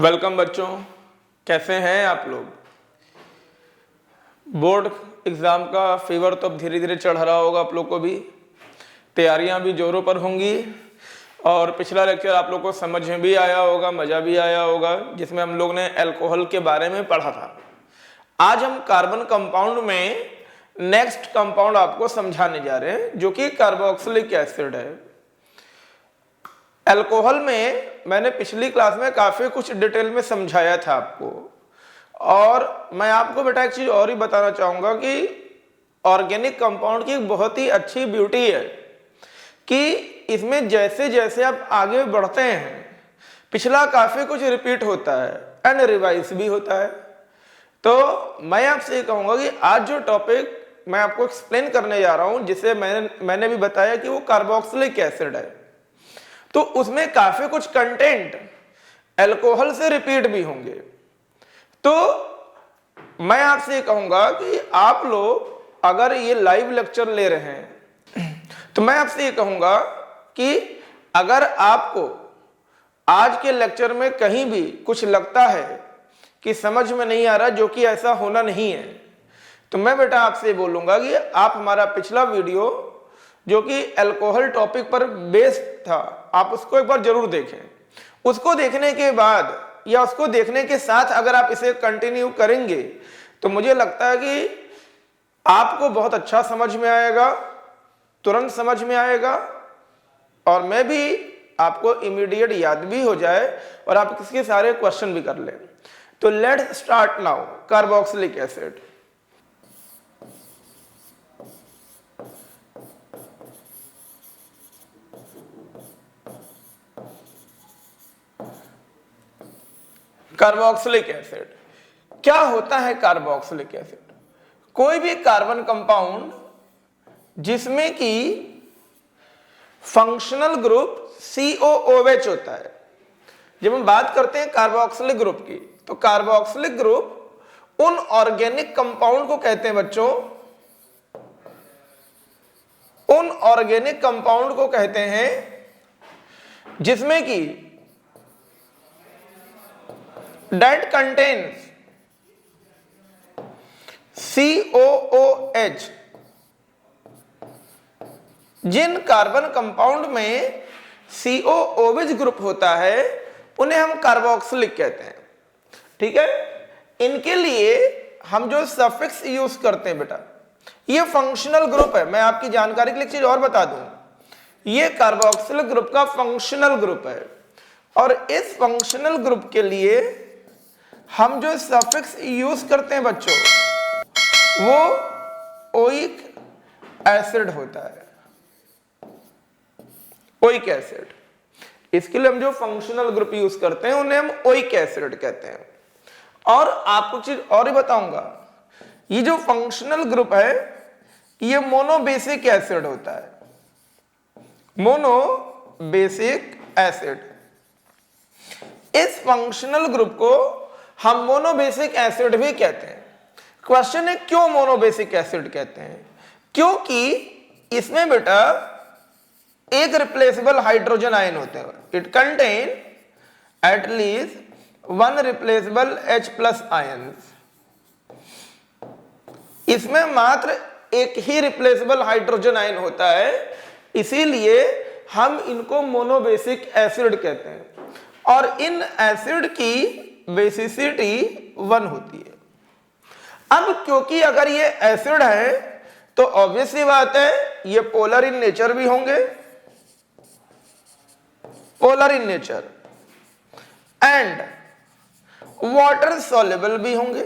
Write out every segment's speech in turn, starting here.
Welcome बच्चों, कैसे हैं आप लोग। बोर्ड एग्ज़ाम का फीवर तो अब धीरे धीरे चढ़ रहा होगा आप लोग को भी, तैयारियां भी जोरों पर होंगी। और पिछला लेक्चर आप लोग को समझ में भी आया होगा, मज़ा भी आया होगा, जिसमें हम लोग ने अल्कोहल के बारे में पढ़ा था। आज हम कार्बन कंपाउंड में नेक्स्ट कंपाउंड आपको समझाने जा रहे हैं, जो कि कार्बोक्सिलिक एसिड है। अल्कोहल में मैंने पिछली क्लास में काफ़ी कुछ डिटेल में समझाया था आपको, और मैं आपको बेटा एक चीज़ और ही बताना चाहूँगा कि ऑर्गेनिक कंपाउंड की बहुत ही अच्छी ब्यूटी है कि इसमें जैसे जैसे आप आगे बढ़ते हैं पिछला काफ़ी कुछ रिपीट होता है एंड रिवाइज भी होता है। तो मैं आपसे ये कहूँगा कि आज जो टॉपिक मैं आपको एक्सप्लेन करने जा रहा हूँ, जिसे मैंने भी बताया कि वो कार्बोक्सिलिक एसिड है, तो उसमें काफी कुछ कंटेंट अल्कोहल से रिपीट भी होंगे। तो मैं आपसे ये कहूंगा कि आप लोग अगर ये लाइव लेक्चर ले रहे हैं तो मैं आपसे ये कहूंगा कि अगर आपको आज के लेक्चर में कहीं भी कुछ लगता है कि समझ में नहीं आ रहा, जो कि ऐसा होना नहीं है, तो मैं बेटा आपसे बोलूंगा कि आप हमारा पिछला वीडियो जो कि अल्कोहल टॉपिक पर बेस्ड था, आप उसको एक बार जरूर देखें। उसको देखने के बाद या उसको देखने के साथ अगर आप इसे कंटिन्यू करेंगे तो मुझे लगता है कि आपको बहुत अच्छा समझ में आएगा, तुरंत समझ में आएगा, और मैं भी आपको इमीडिएट याद भी हो जाए और आप इसके सारे क्वेश्चन भी कर लें। तो let's start now. Carboxylic acid, carboxylic acid क्या होता है। कार्बोक्सिलिक एसिड कोई भी कार्बन कंपाउंड जिसमें कि फंक्शनल ग्रुप COOH होता है। जब हम बात करते हैं कार्बोक्सिलिक ग्रुप की, तो कार्बोक्सिलिक ग्रुप उन ऑर्गेनिक कंपाउंड को कहते हैं बच्चों, उन ऑर्गेनिक कंपाउंड को कहते हैं जिसमें कि that contains COOH। जिन कार्बन कंपाउंड में COOH ग्रुप होता है उन्हें हम कार्बोक्सिलिक कहते हैं। ठीक है, इनके लिए हम जो सफिक्स यूज करते हैं बेटा, ये फंक्शनल ग्रुप है। मैं आपकी जानकारी के लिए एक चीज और बता दूं, ये कार्बोक्सिलिक ग्रुप का फंक्शनल ग्रुप है, और इस फंक्शनल ग्रुप के लिए हम जो सफिक्स यूज करते हैं बच्चों, वो ओइक एसिड होता है। ओइक एसिड, इसके लिए हम जो फंक्शनल ग्रुप यूज करते हैं उन्हें हम ओइक एसिड कहते हैं। और आपको चीज और ही बताऊंगा, ये जो फंक्शनल ग्रुप है ये मोनोबेसिक एसिड होता है। मोनोबेसिक एसिड, इस फंक्शनल ग्रुप को हम मोनोबेसिक एसिड भी कहते हैं। क्वेश्चन है क्यों मोनोबेसिक एसिड कहते हैं? क्योंकि इसमें बेटा एक रिप्लेसेबल हाइड्रोजन आयन होते हैं। It contain at least one replaceable H+ ion. इसमें मात्र एक ही रिप्लेसेबल हाइड्रोजन आयन होता है, इसीलिए हम इनको मोनोबेसिक एसिड कहते हैं। और इन एसिड की बेसिसिटी 1 होती है। अब क्योंकि अगर ये एसिड है तो ऑब्वियस सी बात है ये पोलर इन नेचर भी होंगे, polar in nature, and water soluble भी होंगे,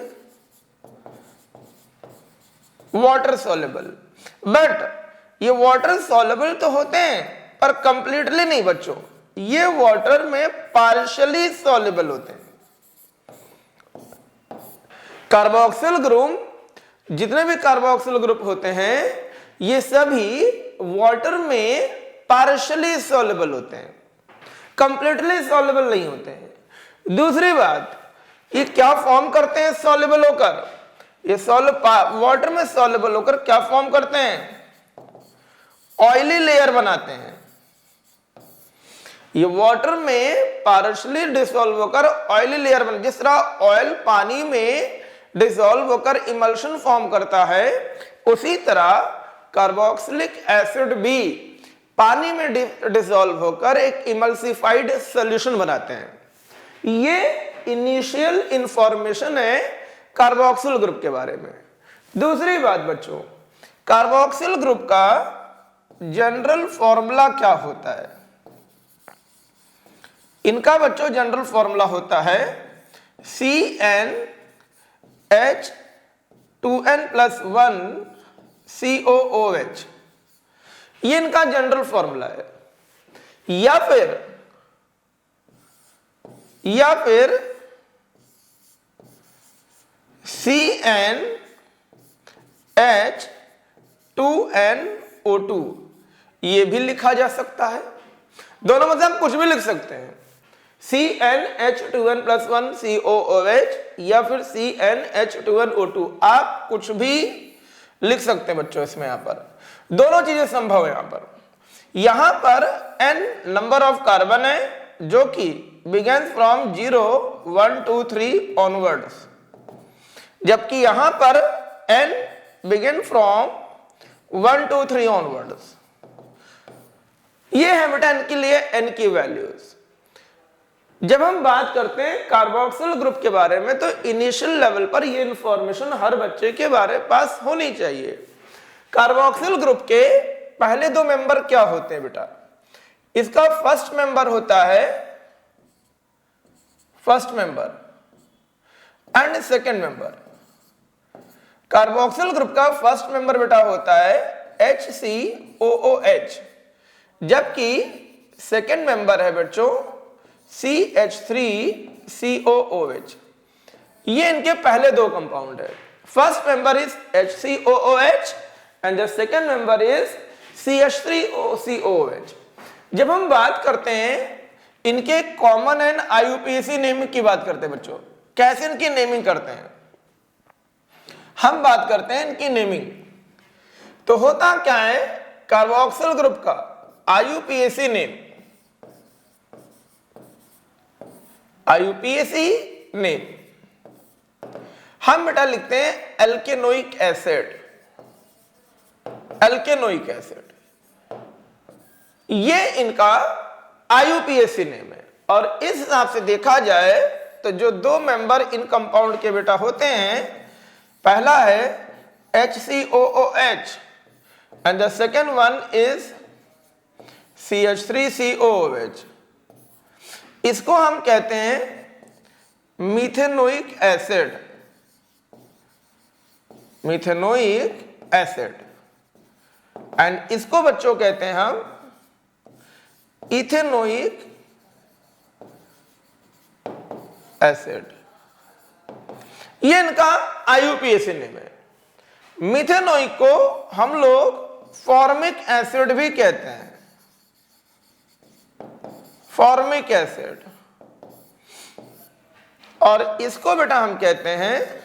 वाटर सॉल्युबल। बट ये वाटर सॉल्युबल तो होते हैं पर कंप्लीटली नहीं बच्चों, ये वाटर में पार्शियली सॉल्युबल होते हैं। कार्बोक्सिल ग्रुप, जितने भी कार्बोक्सिल ग्रुप होते हैं ये सभी वाटर में पार्शियली सॉल्युबल होते हैं, कंप्लीटली सॉल्युबल नहीं होते हैं। दूसरी बात, ये क्या फॉर्म करते हैं सॉल्युबल होकर? ये वाटर में सॉल्युबल होकर क्या फॉर्म करते हैं? ऑयली लेयर बनाते हैं। ये वाटर में पार्शली डिसॉल्व होकर ऑयली लेयर बन, जिस तरह ऑयल पानी में डिसॉल्व होकर इमल्शन फॉर्म करता है, उसी तरह कार्बोक्सिलिक एसिड भी पानी में डिसॉल्व होकर एक इमल्सिफाइड सॉल्यूशन बनाते हैं। ये इनिशियल इंफॉर्मेशन है कार्बोक्सिल ग्रुप के बारे में। दूसरी बात बच्चों, कार्बोक्सिल ग्रुप का जनरल फॉर्मूला क्या होता है? इनका बच्चों जनरल फॉर्मूला होता है CnH2n+1 COOH। ये इनका जनरल फॉर्मूला है। या फिर CnH2nO2 ये भी लिखा जा सकता है। दोनों में से हम कुछ भी लिख सकते हैं, CnH2n+1 COOH या फिर CnH2nO2, आप कुछ भी लिख सकते हैं बच्चों। इसमें यहां पर दोनों चीजें संभव है। यहां पर n नंबर ऑफ कार्बन है जो कि बिगेन्स फ्रॉम 0, 1, 2, 3 ऑनवर्ड्स, जबकि यहां पर n बिगिन फ्रॉम 1, 2, 3 ऑनवर्ड्स। ये है बेटा n के लिए n की वैल्यूज। जब हम बात करते हैं कार्बोक्सिल ग्रुप के बारे में, तो इनिशियल लेवल पर ये इंफॉर्मेशन हर बच्चे के बारे पास होनी चाहिए। कार्बोक्सिल ग्रुप के पहले दो मेंबर क्या होते हैं बेटा? इसका फर्स्ट मेंबर होता है first member and second member. Carboxyl group का फर्स्ट मेंबर बेटा होता है HCOOH, जबकि सेकेंड मेंबर है बच्चों CH3COOH। ये इनके पहले दो कंपाउंड है। First member is HCOOH and the second member is CH3COOH। जब हम बात करते हैं इनके कॉमन एंड IUPAC नेमिंग की बात करते हैं बच्चों, कैसे इनकी नेमिंग करते हैं? हम बात करते हैं इनकी नेमिंग। तो होता क्या है, कार्बोक्सिल ग्रुप का IUPAC नेम हम बेटा लिखते हैं एल्केनोइक एसिड। एल्केनोइक एसिड ये इनका IUPAC नेम है। और इस हिसाब से देखा जाए तो जो दो मेंबर इन कंपाउंड के बेटा होते हैं, पहला है HCOOH and the second one is CH3COOH। इसको हम कहते हैं methanoic acid. Methanoic acid and इसको बच्चों कहते हैं हम इथेनोइक एसिड। ये इनका IUPAC नेम है। मिथेनोइक को हम लोग फॉर्मिक एसिड भी कहते हैं। Formic acid. और इसको बेटा हम कहते हैं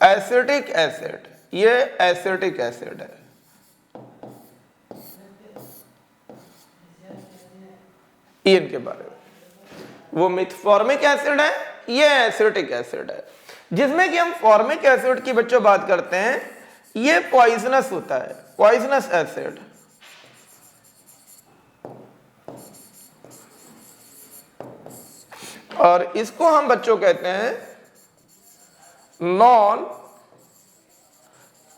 एसिटिक एसिड। ये एसिटिक एसिड है। ये इनके बारे में, वो फॉर्मिक एसिड है, ये एसिटिक एसिड है। जिसमें कि हम फॉर्मिक एसिड की बच्चों बात करते हैं, ये पॉइजनस होता है, पॉइजनस एसिड। और इसको हम बच्चों कहते हैं नॉन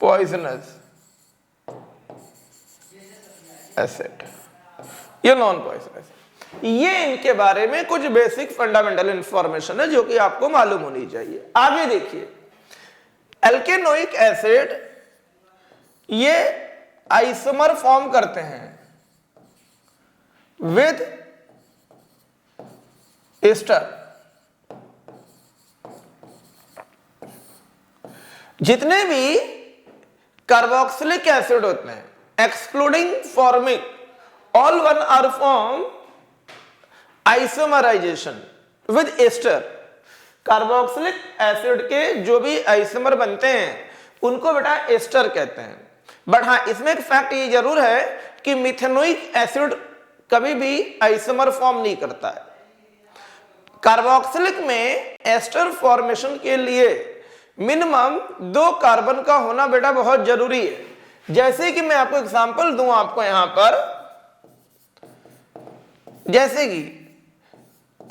पॉइजनस एसिड। ये नॉन पॉइजनस। ये इनके बारे में कुछ बेसिक फंडामेंटल इंफॉर्मेशन है जो कि आपको मालूम होनी चाहिए। आगे देखिए, एल्केनोइक एसिड ये आइसोमर फॉर्म करते हैं विद एस्टर। जितने भी कार्बोक्सिलिक एसिड होते हैं excluding formic, all one are form isomerization with ester. Carboxylic acid के जो भी आइसोमर बनते हैं उनको बेटा एस्टर कहते हैं। बट हाँ, इसमें एक फैक्ट ये जरूर है कि मिथेनोइक एसिड कभी भी आइसोमर फॉर्म नहीं करता है। कार्बोक्सिलिक में एस्टर फॉर्मेशन के लिए मिनिमम 2 कार्बन का होना बेटा बहुत जरूरी है। जैसे कि मैं आपको एग्जांपल दूं आपको यहां पर, जैसे कि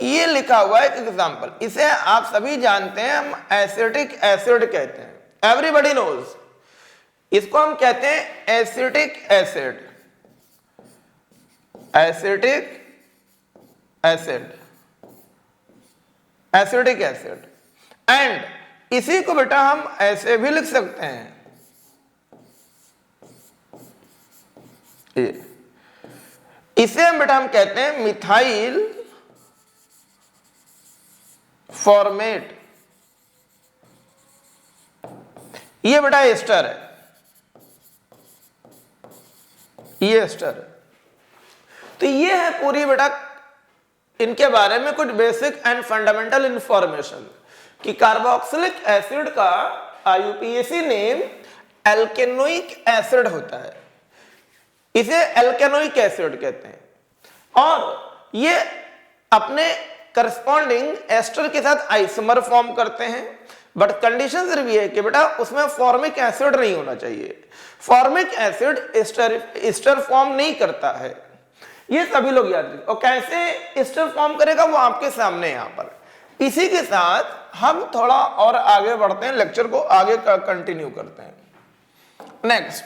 ये लिखा हुआ है एक एग्जांपल, इसे आप सभी जानते हैं, हम एसिटिक एसिड कहते हैं, एवरीबॉडी नोज। इसको हम कहते हैं acetic acid, acetic acid, acidic acid. And इसी को बेटा हम ऐसे भी लिख सकते हैं, इसे हम बेटा हम कहते हैं मिथाइल फॉर्मेट। ये बेटा एस्टर है, ये एस्टर है। तो ये है पूरी बेटा इनके बारे में कुछ बेसिक एंड फंडामेंटल इंफॉर्मेशन कि कार्बोक्सिलिक एसिड का आईयूपीएसी नेम एल्केनोइक एसिड होता है, इसे एल्केनोइक एसिड कहते हैं। और ये अपने करस्पॉन्डिंग एस्टर के साथ आइसोमर फॉर्म करते हैं, बट कंडीशन सिर्फ ये है कि बेटा उसमें फॉर्मिक एसिड नहीं होना चाहिए। फॉर्मिक एसिड एस्टर फॉर्म नहीं करता है, ये सभी लोग याद रखिए। और कैसे एस्टर फॉर्म करेगा वो आपके सामने है यहां पर। इसी के साथ हम थोड़ा और आगे बढ़ते हैं, लेक्चर को आगे कंटिन्यू करते हैं। नेक्स्ट,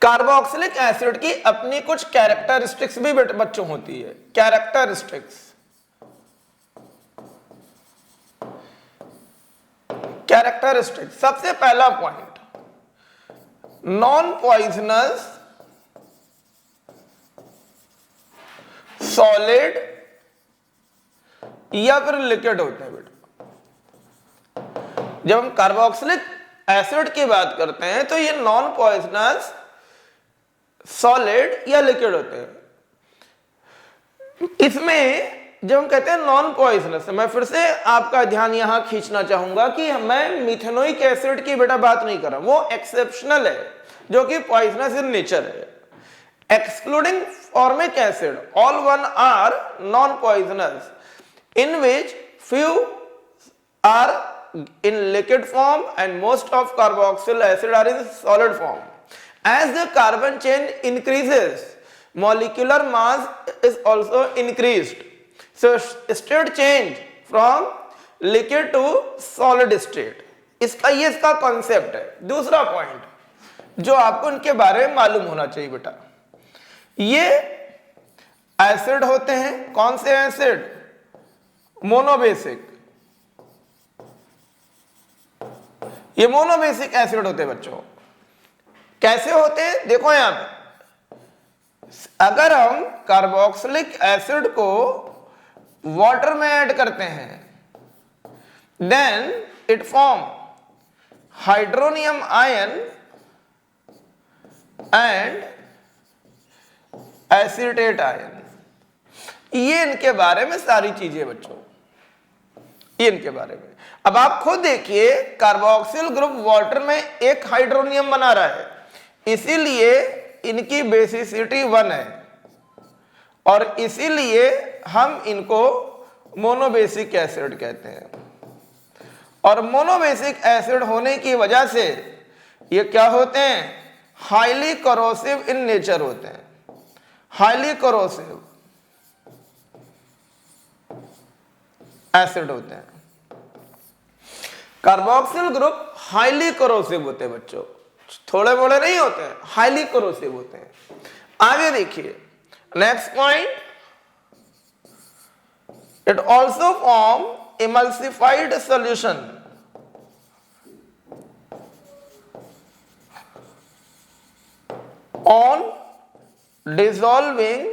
कार्बोक्सिलिक एसिड की अपनी कुछ कैरेक्टरिस्टिक्स भी बच्चों होती है। कैरेक्टरिस्टिक्स, कैरेक्टरिस्टिक्स, सबसे पहला पॉइंट, नॉन पॉइजनस सॉलिड या फिर लिक्विड होते हैं बेटा। जब हम कार्बोक्सिलिक एसिड की बात करते हैं तो ये नॉन पॉइजनस सॉलिड या लिक्विड होते हैं। इसमें जब हम कहते हैं नॉन पॉइजनस, मैं फिर से आपका ध्यान यहां खींचना चाहूंगा कि मैं मिथेनोइक एसिड की बेटा बात नहीं कर रहा, वो एक्सेप्शनल है जो कि पॉइजनस इन नेचर है। Excluding formic acid, all one are non-poisonous, in which few are in liquid form and most of carboxyl acid are in solid form. As the carbon chain increases, molecular mass is also increased. So state change from liquid to solid state. इसका concept है। दूसरा point जो आपको इनके बारे में मालूम होना चाहिए बेटा, ये एसिड होते हैं। कौन से एसिड? मोनोबेसिक। ये मोनोबेसिक एसिड होते हैं बच्चों। कैसे होते हैं देखो यहां पे, अगर हम कार्बोक्सिलिक एसिड को वाटर में ऐड करते हैं then it form hydronium ion and acetate ion. ये इनके बारे में सारी चीजें बच्चों, ये इनके बारे में। अब आप खुद देखिए, कार्बोक्सिल ग्रुप वाटर में एक हाइड्रोनियम बना रहा है, इसीलिए इनकी बेसिसिटी 1 है और इसीलिए हम इनको मोनोबेसिक एसिड कहते हैं। और मोनोबेसिक एसिड होने की वजह से ये क्या होते हैं? हाईली करोसिव इन नेचर होते हैं। हाईली करोसिव एसिड होते हैं। कार्बोक्सिल ग्रुप हाईली करोसिव होते हैं बच्चों, थोड़े मोड़े नहीं होते हैं, हाईली करोसिव होते हैं। आगे देखिए next point, it also form emulsified solution on dissolving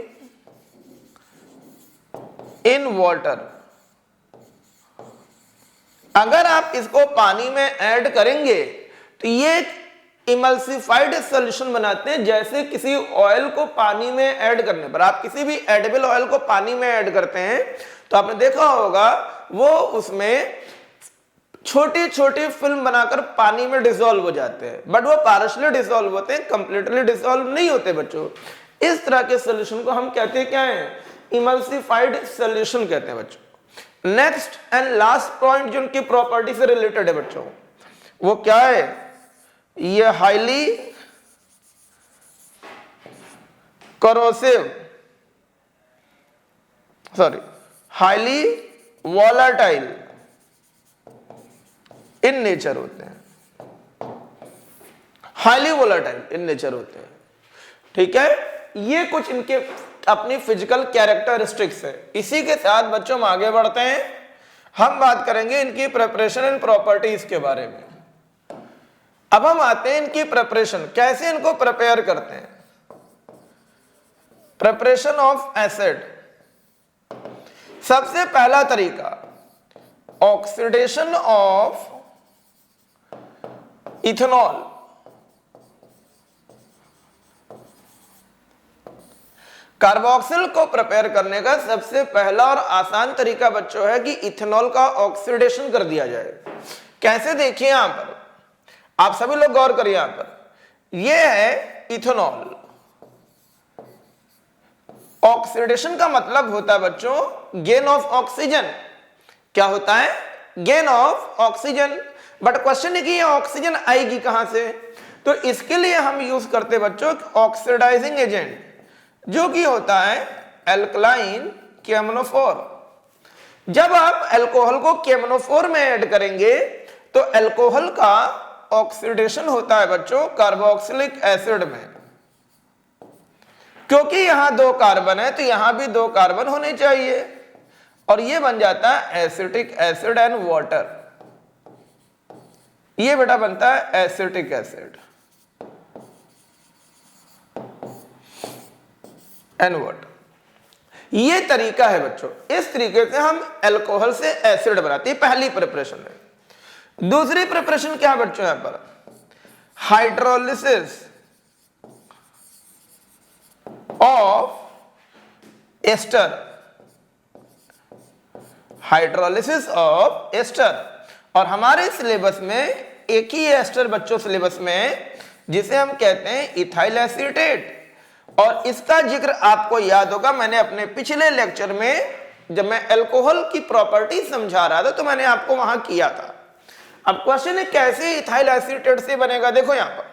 in water। अगर आप इसको पानी में ऐड करेंगे तो ये इमल्सिफाइड सॉल्यूशन बनाते हैं। जैसे किसी ऑयल को पानी में ऐड करने पर, आप किसी भी एडिबल ऑयल को पानी में ऐड करते हैं तो आपने देखा होगा वो उसमें छोटी छोटी फिल्म बनाकर पानी में डिसॉल्व हो जाते हैं, बट वो पार्शियली डिसॉल्व होते हैं, कंप्लीटली डिसॉल्व नहीं होते बच्चों। इस तरह के सॉल्यूशन को हम कहते हैं क्या है, इमल्सिफाइड सॉल्यूशन कहते हैं बच्चों। नेक्स्ट एंड लास्ट पॉइंट जो उनकी प्रॉपर्टी से रिलेटेड है बच्चों, वो क्या है, ये highly corrosive, sorry highly volatile in nature होते हैं, हाईली वॉलेटाइल इन नेचर होते हैं। ठीक है, ये कुछ इनके अपनी फिजिकल कैरेक्टरिस्टिक्स है। इसी के साथ बच्चों हम आगे बढ़ते हैं, हम बात करेंगे इनकी प्रिपरेशन एंड प्रॉपर्टीज के बारे में। अब हम आते हैं इनकी प्रिपरेशन, कैसे इनको प्रिपेयर करते हैं। प्रिपरेशन ऑफ एसिड, सबसे पहला तरीका ऑक्सीडेशन ऑफ इथेनॉल। कार्बोक्सिल को प्रिपेयर करने का सबसे पहला और आसान तरीका बच्चों है कि इथेनॉल का ऑक्सीडेशन कर दिया जाए। कैसे, देखिए यहां पर आप सभी लोग गौर करिए, यहां पर यह है इथेनॉल। ऑक्सीडेशन का मतलब होता है बच्चों गेन ऑफ ऑक्सीजन। क्या होता है, gain of oxygen. But question है कि ये ऑक्सीजन आएगी कहां से, तो इसके लिए हम यूज करते हैं बच्चों ऑक्सीडाइजिंग एजेंट, जो कि होता है एल्कलाइन केमनोफोर। जब आप अल्कोहल को केमनोफोर में ऐड करेंगे तो अल्कोहल का ऑक्सीडेशन होता है बच्चों कार्बोक्सिलिक एसिड में। क्योंकि यहां 2 कार्बन है तो यहां भी 2 कार्बन होने चाहिए, और ये बन जाता है एसिटिक एसिड एंड वाटर। ये बेटा बनता है एसिटिक एसिड एंड वाटर। ये तरीका है बच्चों, इस तरीके से हम अल्कोहल से एसिड बनाते हैं, पहली प्रिपरेशन है। दूसरी प्रिपरेशन क्या है बच्चों, यहां पर hydrolysis of ester, hydrolysis of ester. और हमारे सिलेबस में एक ही एस्टर बच्चों सिलेबस में, जिसे हम कहते हैं इथाइल एसीटेट। और इसका जिक्र आपको याद होगा, मैंने अपने पिछले लेक्चर में जब मैं अल्कोहल की प्रॉपर्टी समझा रहा था तो मैंने आपको वहां किया था। अब क्वेश्चन है कैसे इथाइल एसीटेट से बनेगा। देखो यहां पर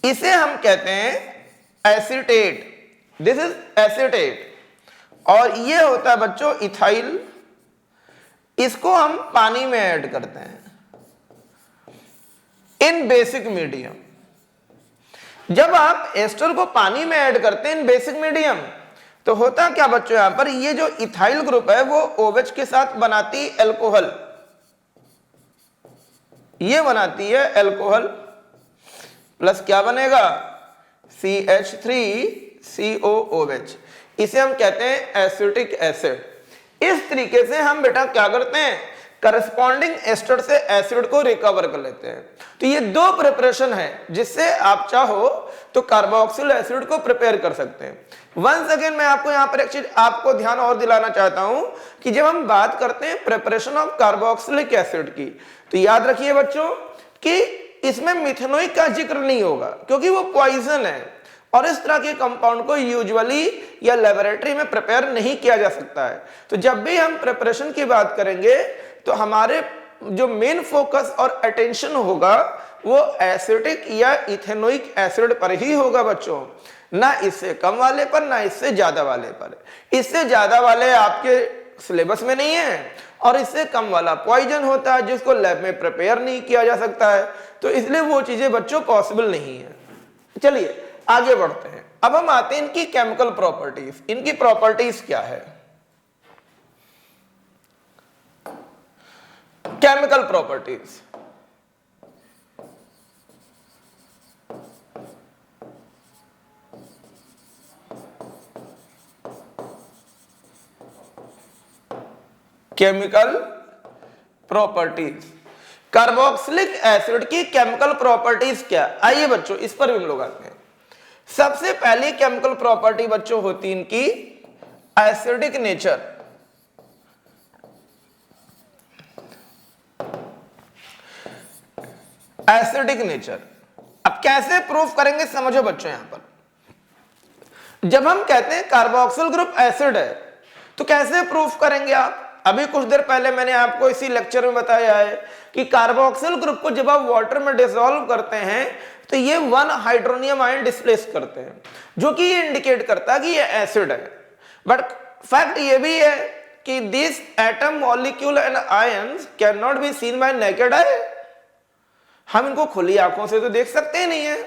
इसे हम कहते हैं एसीटेट, दिस इज एसीटेट, और ये होता है बच्चों इथाइल। इसको हम पानी में ऐड करते हैं इन बेसिक मीडियम। जब आप एस्टर को पानी में ऐड करते हैं इन बेसिक मीडियम, तो होता क्या बच्चों, यहां पर ये जो इथाइल ग्रुप है वो OH के साथ बनाती अल्कोहल, ये बनाती है अल्कोहल, प्लस क्या बनेगा CH3COOH। इसे हम कहते हैं एसिटिक एसिड। इस तरीके से हम बेटा क्या करते हैं, करस्पॉन्डिंग एस्टर से एसिड को रिकवर कर लेते हैं। तो ये 2 प्रिपरेशन है जिससे आप चाहो तो कार्बोक्सिल एसिड को प्रिपेयर कर सकते हैं। वंस अगेन मैं आपको यहां पर एक चीज आपको ध्यान और दिलाना चाहता हूं कि जब हम बात करते हैं प्रिपरेशन ऑफ कार्बोक्सिलिक एसिड की, तो याद रखिए बच्चों कि इसमें मिथेनोइक का जिक्र नहीं होगा, क्योंकि वो पॉइजन है और इस तरह के कंपाउंड को यूजुअली या लेबोरेटरी में प्रिपेयर नहीं किया जा सकता है। तो जब भी हम प्रिपरेशन की बात करेंगे तो हमारे जो मेन फोकस और अटेंशन होगा वो एसिटिक या इथेनोइक एसिड पर ही होगा बच्चों, ना इससे कम वाले पर ना इससे ज्यादा वाले पर। इससे ज्यादा वाले आपके सिलेबस में नहीं है और इससे कम वाला पॉइजन होता है जिसको लैब में प्रिपेयर नहीं किया जा सकता है, तो इसलिए वो चीजें बच्चों पॉसिबल नहीं है। चलिए आगे बढ़ते हैं। अब हम आते हैं इनकी केमिकल प्रॉपर्टीज। इनकी प्रॉपर्टीज क्या है, chemical properties. Chemical properties, carboxylic acid की केमिकल प्रॉपर्टीज क्या, आइए बच्चों इस पर भी हम लोग आते हैं। सबसे पहली केमिकल प्रॉपर्टी बच्चों होती इनकी एसिडिक नेचर। Acidic nature. अब कैसे प्रूफ करेंगे समझो बच्चों, यहां पर जब हम कहते हैं कार्बोक्सिल ग्रुप एसिड है तो कैसे प्रूफ करेंगे आप? अभी कुछ देर पहले मैंने आपको इसी लेक्चर में बताया है कि कार्बोक्सिल ग्रुप को जब आप वाटर में डिसॉल्व करते हैं तो ये 1 हाइड्रोनियम आयन डिस्प्लेस करते हैं, जो कि ये इंडिकेट करता है कि ये एसिड है। बट फैक्ट ये भी है कि this atom molecule and ions can not be seen bye naked eye. हम इनको खुली आंखों से तो देख सकते ही नहीं है।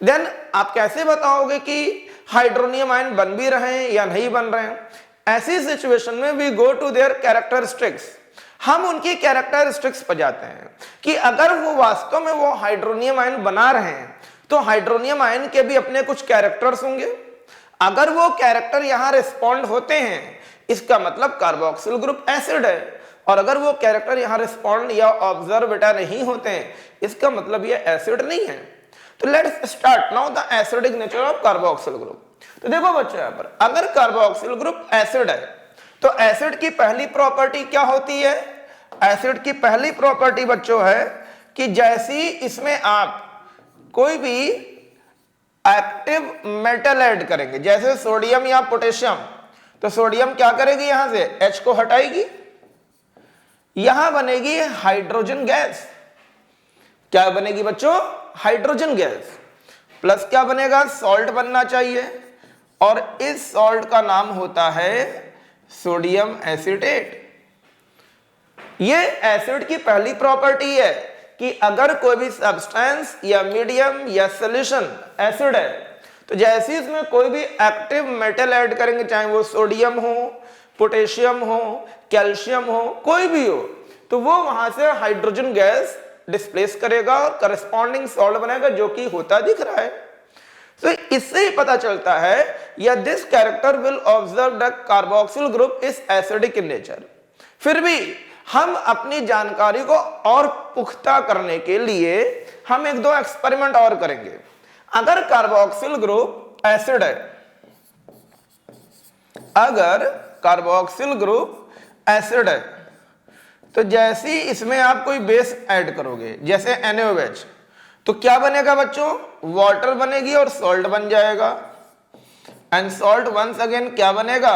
देन आप कैसे बताओगे कि हाइड्रोनियम आयन बन भी रहे हैं या नहीं बन रहे हैं? ऐसी सिचुएशन में we go to their characteristics, हम उनकी कैरेक्टरिस्टिक्स पर जाते हैं कि अगर वो वास्तव में वो हाइड्रोनियम आयन बना रहे हैं तो हाइड्रोनियम आयन के भी अपने कुछ कैरेक्टर्स होंगे। अगर वो कैरेक्टर यहां रिस्पॉन्ड होते हैं इसका मतलब कार्बोक्सिल ग्रुप एसिड है, और अगर वो कैरेक्टर यहां रिस्पॉन्ड या ऑब्जर्व बेटा नहीं होते हैं इसका मतलब ये एसिड नहीं है। तो let's start now the acidic nature of carboxyl group. तो देखो बच्चों, यहां पर अगर कार्बोक्सिल ग्रुप एसिड है तो एसिड की पहली प्रॉपर्टी क्या होती है? एसिड की पहली प्रॉपर्टी बच्चों है कि जैसी इसमें आप कोई भी एक्टिव मेटल ऐड करेंगे, जैसे सोडियम या पोटेशियम, तो सोडियम क्या करेगी? यहां से H को हटाएगी, यहां बनेगी हाइड्रोजन गैस। क्या बनेगी बच्चों? Hydrogen gas. प्लस क्या बनेगा? सॉल्ट बनना चाहिए, और इस सॉल्ट का नाम होता है सोडियम एसीटेट। ये एसिड की पहली प्रॉपर्टी है कि अगर कोई भी सब्सटेंस या मीडियम या सॉल्यूशन एसिड है तो जैसे इसमें कोई भी एक्टिव मेटल ऐड करेंगे, चाहे वो सोडियम हो, पोटेशियम हो, कैल्शियम हो, कोई भी हो, तो वो वहां से हाइड्रोजन गैस डिस्प्लेस करेगा और करस्पॉन्डिंग सॉल्ट बनेगा, जो कि होता दिख रहा है। तो इससे ही पता चलता है या this character will observe the carboxyl group is acidic in nature. फिर भी हम अपनी जानकारी को और पुख्ता करने के लिए हम 1-2 एक्सपेरिमेंट और करेंगे। अगर कार्बोक्सिल ग्रुप एसिड है, अगर कार्बोक्सिल ग्रुप एसिड है तो जैसे ही इसमें आप कोई बेस ऐड करोगे, जैसे NaOH, तो क्या बनेगा बच्चों? वाटर बनेगी और सॉल्ट बन जाएगा। एंड सॉल्ट वंस अगेन क्या बनेगा?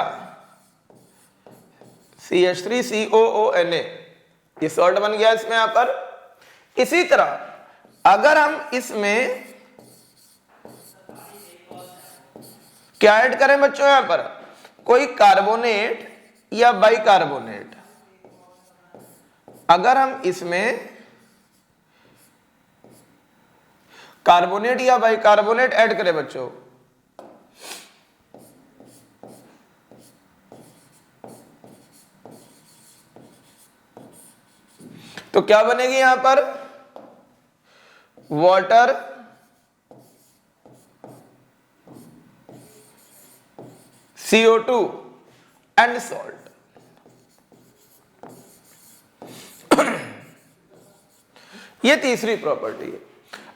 CH3COONA, ये सॉल्ट बन गया इसमें यहां पर। इसी तरह अगर हम इसमें क्या ऐड करें बच्चों? यहां पर कोई कार्बोनेट या बाइकार्बोनेट, अगर हम इसमें कार्बोनेट या बाइकार्बोनेट ऐड करें बच्चों, तो क्या बनेगी यहां पर? Water, CO2 and salt. ये तीसरी प्रॉपर्टी है।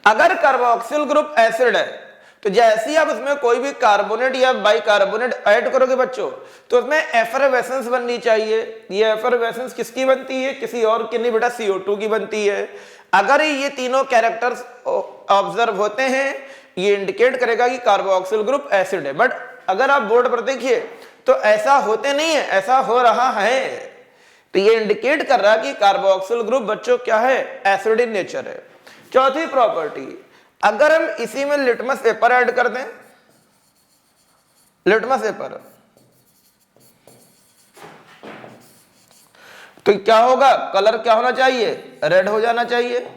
अगर कार्बोक्सिल ग्रुप एसिड है तो जैसे ही आप उसमें कोई भी कार्बोनेट या बाइकार्बोनेट ऐड करोगे बच्चों, तो उसमें एफरवेसेंस बननी चाहिए। ये एफरवेसेंस किसकी बनती है? किसी और की नहीं बेटा, CO2 की बनती है। अगर ये तीनों कैरेक्टर्स ऑब्जर्व होते हैं ये इंडिकेट करेगा कि कार्बोक्सिल ग्रुप एसिड है। बट अगर आप बोर्ड पर देखिए तो ऐसा होते नहीं है, ऐसा हो रहा है, तो ये इंडिकेट कर रहा है कि कार्बोक्सिल ग्रुप बच्चों क्या है? एसिड इन नेचर है। चौथी प्रॉपर्टी, अगर हम इसी में लिटमस पेपर ऐड कर दें, लिटमस पेपर, तो क्या होगा? कलर क्या होना चाहिए? रेड हो जाना चाहिए।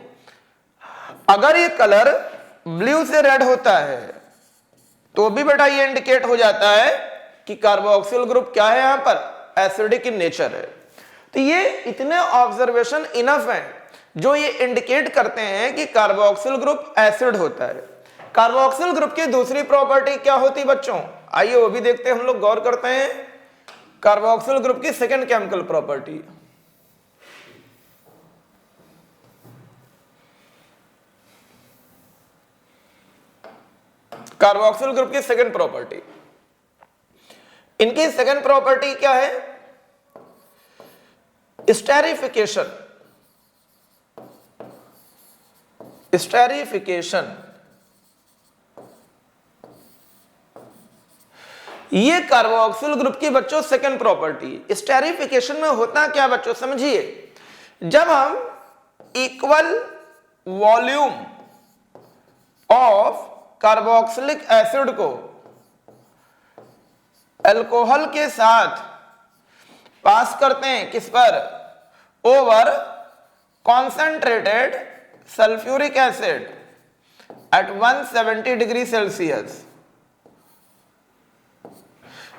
अगर ये कलर ब्लू से रेड होता है तो भी बेटा ये इंडिकेट हो जाता है कि कार्बोक्सिल ग्रुप क्या है? यहां पर एसिडिक इन नेचर है। तो ये इतने ऑब्जर्वेशन इनफ हैं जो ये इंडिकेट करते हैं कि कार्बोक्सिल ग्रुप एसिड होता है। कार्बोक्सिल ग्रुप की दूसरी प्रॉपर्टी क्या होती बच्चों? आइए वो भी देखते हैं, हम लोग गौर करते हैं। कार्बोक्सिल ग्रुप की second chemical property, carboxyl group की सेकेंड प्रॉपर्टी, इनकी सेकेंड प्रॉपर्टी क्या है? स्टेरिफिकेशन। स्टेरिफिकेशन, ये कार्बोक्सिल ग्रुप की बच्चों सेकंड प्रॉपर्टी। स्टेरिफिकेशन में होता क्या बच्चों समझिए, जब हम equal volume of carboxylic acid को अल्कोहल के साथ पास करते हैं किस पर, over concentrated sulphuric acid at 170 degree Celsius,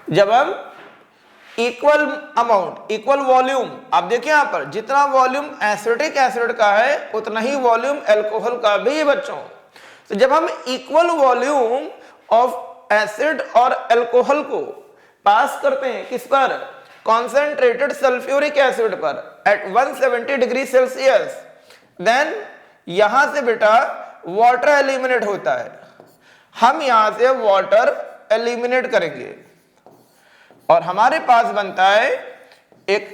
जब हम इक्वल अमाउंट, इक्वल वॉल्यूम, आप देखिए यहां पर जितना वॉल्यूम एसिटिक एसिड का है उतना ही वॉल्यूम अल्कोहल का भी है बच्चों। तो जब हम इक्वल वॉल्यूम ऑफ एसिड और अल्कोहल को पास करते हैं किस पर, कॉन्सेंट्रेटेड सल्फ्यूरिक एसिड पर एट 170 डिग्री सेल्सियस, देन यहां से बेटा वाटर एलिमिनेट होता है। हम यहां से वाटर एलिमिनेट करेंगे और हमारे पास बनता है एक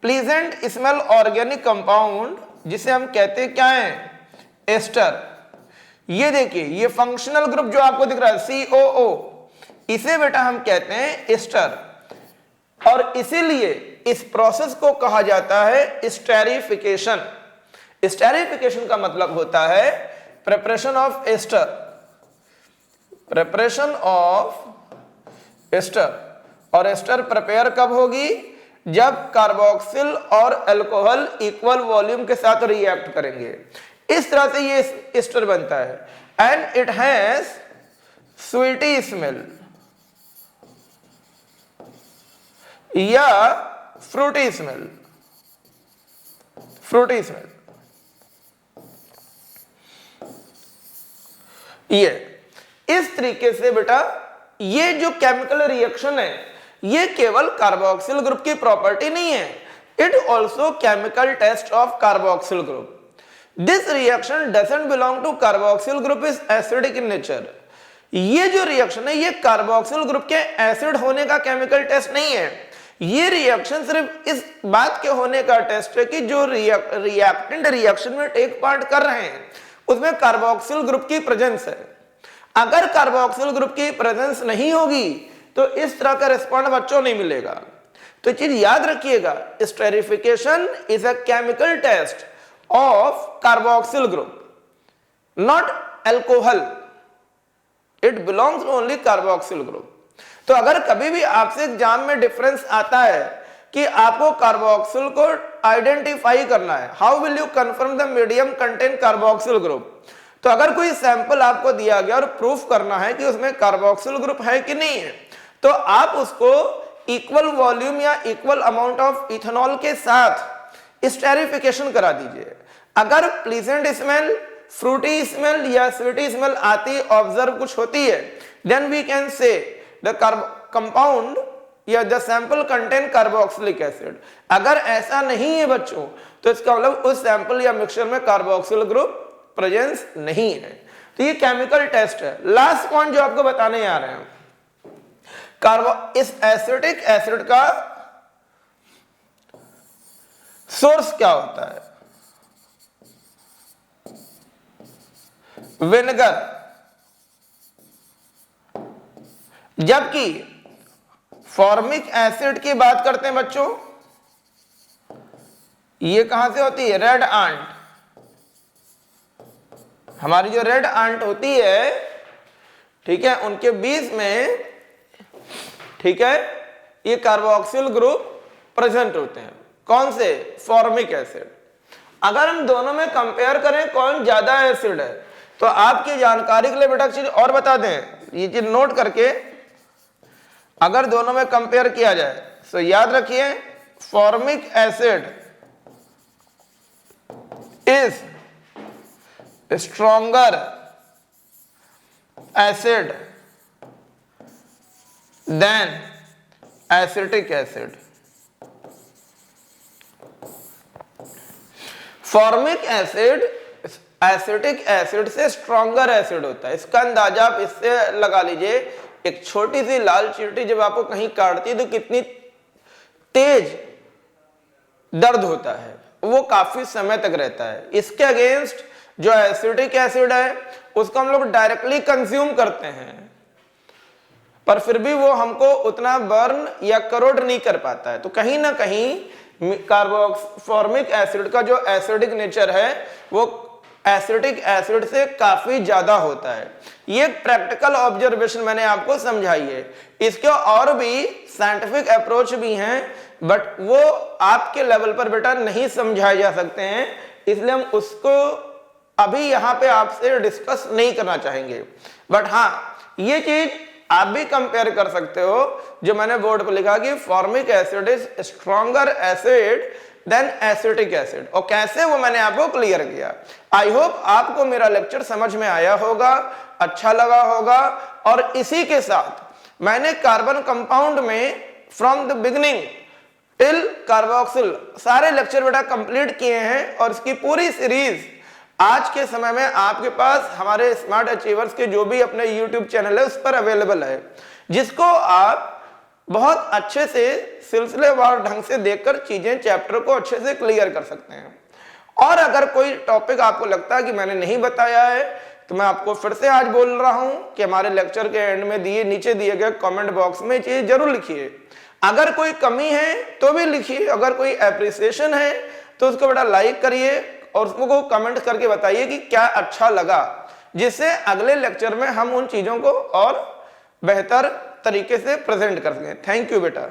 प्लीजेंट स्मेल ऑर्गेनिक कंपाउंड जिसे हम कहते हैं क्या है, एस्टर। ये देखिए ये फंक्शनल ग्रुप जो आपको दिख रहा है COO, इसे बेटा हम कहते हैं एस्टर, और इसीलिए इस प्रोसेस को कहा जाता है स्टेरिफिकेशन। स्टेरिफिकेशन का मतलब होता है preparation of ester, preparation of ester. और एस्टर प्रिपेयर कब होगी, जब कार्बोक्सिल और अल्कोहल इक्वल वॉल्यूम के साथ रिएक्ट करेंगे। इस तरह से ये एस्टर बनता है and it has sweety smell या फ्रूटी स्मेल, फ्रूटी स्मेल। ये इस तरीके से बेटा ये जो केमिकल रिएक्शन है ये केवल कार्बोक्सिल ग्रुप की प्रॉपर्टी नहीं है, it also chemical test of carboxyl group. This reaction doesn't belong to carboxyl group, is acidic in nature. ये जो रिएक्शन है ये कार्बोक्सिल ग्रुप के एसिड होने का केमिकल टेस्ट नहीं है, ये रिएक्शन सिर्फ इस बात के होने का टेस्ट है कि जो रिएक्टेंट रिएक्शन में टेक पार्ट कर रहे हैं उसमें कार्बोक्सिल ग्रुप की प्रेजेंस है। अगर कार्बोक्सिल ग्रुप की प्रेजेंस नहीं होगी तो इस तरह का रिस्पॉन्ड बच्चों नहीं मिलेगा। तो चीज याद रखिएगा, esterification is a chemical test of carboxyl group, not alcohol, it belongs only carboxyl group. तो अगर कभी भी आपसे एग्जाम में डिफरेंस आता है कि आपको कार्बोक्सिल को आइडेंटिफाई करना है, how will you confirm the medium contain carboxyl group, तो अगर कोई सैंपल आपको दिया गया और प्रूफ करना है कि उसमें कार्बोक्सिल ग्रुप है कि नहीं है, तो आप उसको इक्वल वॉल्यूम या इक्वल अमाउंट ऑफ इथेनॉल के साथ स्टेरिफिकेशन करा दीजिए। अगर प्लीजेंट स्मेल, फ्रूटी स्मेल या स्वीटी स्मेल आती ऑब्जर्व कुछ होती है, then we can say the compound या the sample contain carboxylic acid. अगर ऐसा नहीं है बच्चों तो इसका मतलब उस सैंपल या मिक्सचर में कार्बोक्सिल ग्रुप प्रेजेंस नहीं है। तो ये केमिकल टेस्ट है। लास्ट पॉइंट जो आपको बताने आ रहे हैं, इस एसिटिक एसिड का सोर्स क्या होता है, विनेगर। जबकि फॉर्मिक एसिड की बात करते हैं बच्चों, ये कहां से होती है, रेड आंट। हमारी जो रेड आंट होती है, ठीक है, उनके बीज में, ठीक है, ये कार्बोक्सिल ग्रुप प्रेजेंट होते हैं। कौन से, फॉर्मिक एसिड। अगर हम दोनों में कंपेयर करें कौन ज्यादा एसिड है, तो आपकी जानकारी के लिए बेटा चीज और बता दें, ये चीज नोट करके, अगर दोनों में कंपेयर किया जाए तो याद रखिए formic acid is stronger acid than acetic acid. Formic acid acetic acid से स्ट्रॉन्गर एसिड होता है। इसका अंदाजा आप इससे लगा लीजिए, एक छोटी सी लाल चींटी जब आपको कहीं काटती है तो कितनी तेज दर्द होता है, वो काफी समय तक रहता है। इसके अगेंस्ट जो एसिटिक एसिड है उसको हम लोग डायरेक्टली कंज्यूम करते हैं, पर फिर भी वो हमको उतना बर्न या करोड नहीं कर पाता है। तो कहीं ना कहीं कार्बोक्सिलिक एसिड का जो एसिडिक नेचर है वो एसिटिक एसिड से काफी ज्यादा होता है। ये प्रैक्टिकल ऑब्जर्वेशन मैंने आपको समझाई है। इसके और भी साइंटिफिक अप्रोच भी हैं, बट वो आपके लेवल पर बेटा नहीं समझाए जा सकते हैं, इसलिए हम उसको अभी यहाँ पे आपसे डिस्कस नहीं करना चाहेंगे। बट हाँ, ये चीज आप भी कंपेयर कर सकते हो, जो मैंने बोर्ड पर लिखा कि formic acid is stronger acid than acetic acid, और कैसे वो मैंने आपको क्लियर किया। आई होप आपको मेरा लेक्चर समझ में आया होगा, अच्छा लगा होगा। और इसी के साथ मैंने कार्बन कंपाउंड में from the beginning till carboxyl सारे लेक्चर बेटा कंप्लीट किए हैं, और इसकी पूरी सीरीज आज के समय में आपके पास हमारे स्मार्ट अचीवर्स के जो भी अपने YouTube चैनल है उस पर अवेलेबल है, जिसको आप बहुत अच्छे से सिलसिलेवार ढंग से देखकर चीजें चैप्टर को अच्छे से क्लियर कर सकते हैं। और अगर कोई टॉपिक आपको लगता है कि मैंने नहीं बताया है, तो मैं आपको फिर से आज बोल रहा हूं कि हमारे लेक्चर के एंड में नीचे दिए गए कमेंट बॉक्स में चीज जरूर लिखिए। अगर कोई कमी है तो भी लिखिए, अगर कोई एप्रिसिएशन है तो उसको बेटा लाइक करिए और उसको कमेंट करके बताइए कि क्या अच्छा लगा, जिससे अगले लेक्चर में हम उन चीजों को और बेहतर तरीके से प्रेजेंट कर सकें। थैंक यू बेटा।